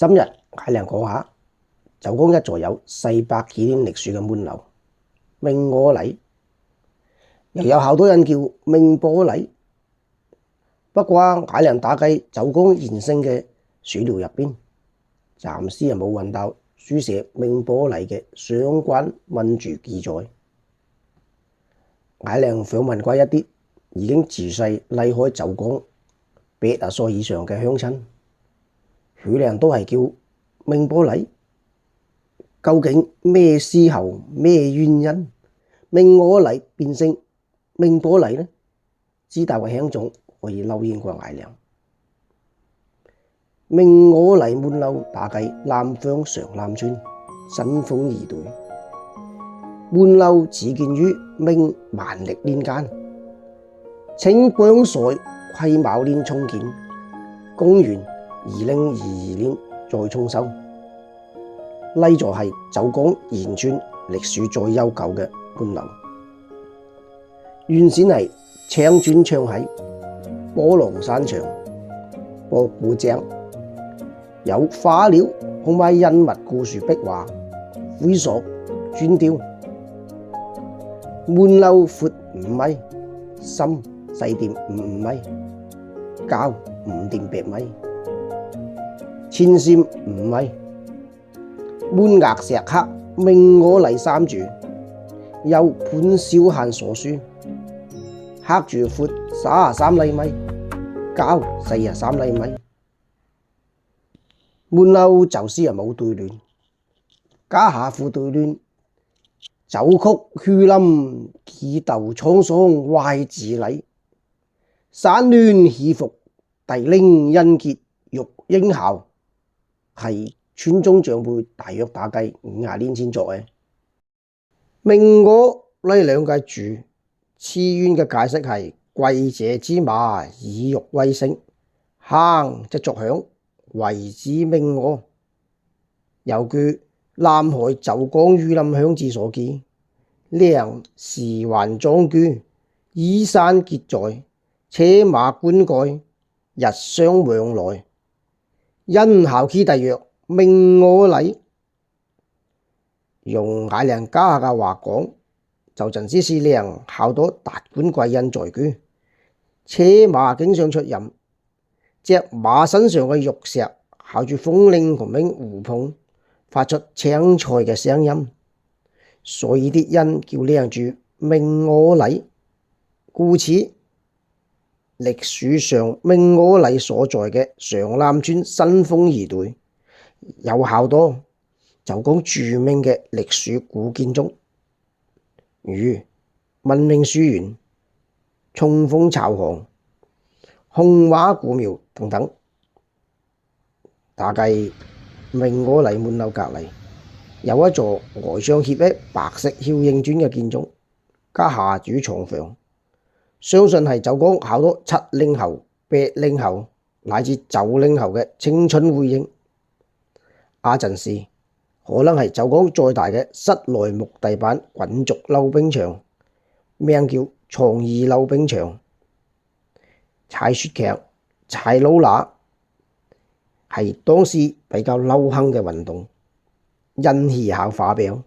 今日我哋講下周公一座有400幾年歷史嘅滿樓明我禮，又有好多人叫明波禮。不過我哋打計周公現生嘅史料入邊，暫時冇揾到書寫明波禮嘅相關文著記載。我哋訪問過一啲已經自細離開周公80歲以上嘅鄉親，佢哋都係叫明波禮。究竟咩時候咩原因明我禮變成明波禮呢？知道嘅聽眾可以留言過我哋。明我禮滿樓大計南方上南村新豐二代，滿樓始建於明萬曆年間，清光緒癸卯年重建，公元2022年再重修。呢座係周公現存歷史最悠久嘅滿樓，原先係青磚牆體，波浪山牆，博古井，有花鳥同埋人物故事壁畫、灰塑、磚雕。滿樓闊5米，深4.55米，高5.8米，前檐5米。滿額石刻明我禮3字，由潘少漢所書，刻柱闊33厘米，高43厘米。滿樓就是冇對聯，家下副對聯：周曲許林，幾竇滄桑懷子禮。山巒起伏，帝陵人傑育英豪。係村中長輩大約打計50年前作嘅。明我呢兩個字詞源嘅解釋係：貴者之馬，以育為聲，行則作響，謂之明我。又據南海周公許林鄉志所記，良時環壯居，依山結寨，車馬冠蓋，日相往來，人號其地曰明我禮。用我哋家下嘅話講，就真是良好多達官貴人在居，車馬經常出入，隻馬身上嘅玉石靠住風鈴同埋胡碰，發出清脆嘅聲音，所以啲人叫呢住明我禮。故此歷史上明我禮所在嘅上南村新豐二代，有好多周公著名嘅歷史古建築，如文明書院、松風朝巷、紅瓦古廟等等。大計明我禮滿樓隔籬有一座外上貼嘅白色梟形磚嘅建築，家下主廠房，相信係周公好多70後、80後乃至90後嘅青春回憶。陣時可能係周公最大嘅室內木地板滾軸溜冰場，名叫創意溜冰場。踩雪屐、踩老乸係當時比較流行嘅運動，人氣效發表，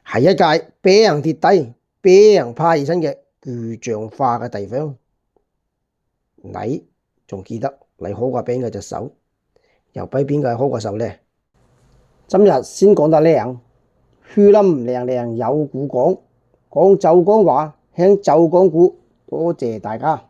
係一屆俾人跌低、俾人爬起身嘅具象化嘅地方。你仲記得你好過邊個隻手，又比邊個好過手呢？今日先講到呢樣，許林娘娘有故講，講周公話，聽周公故，多謝大家。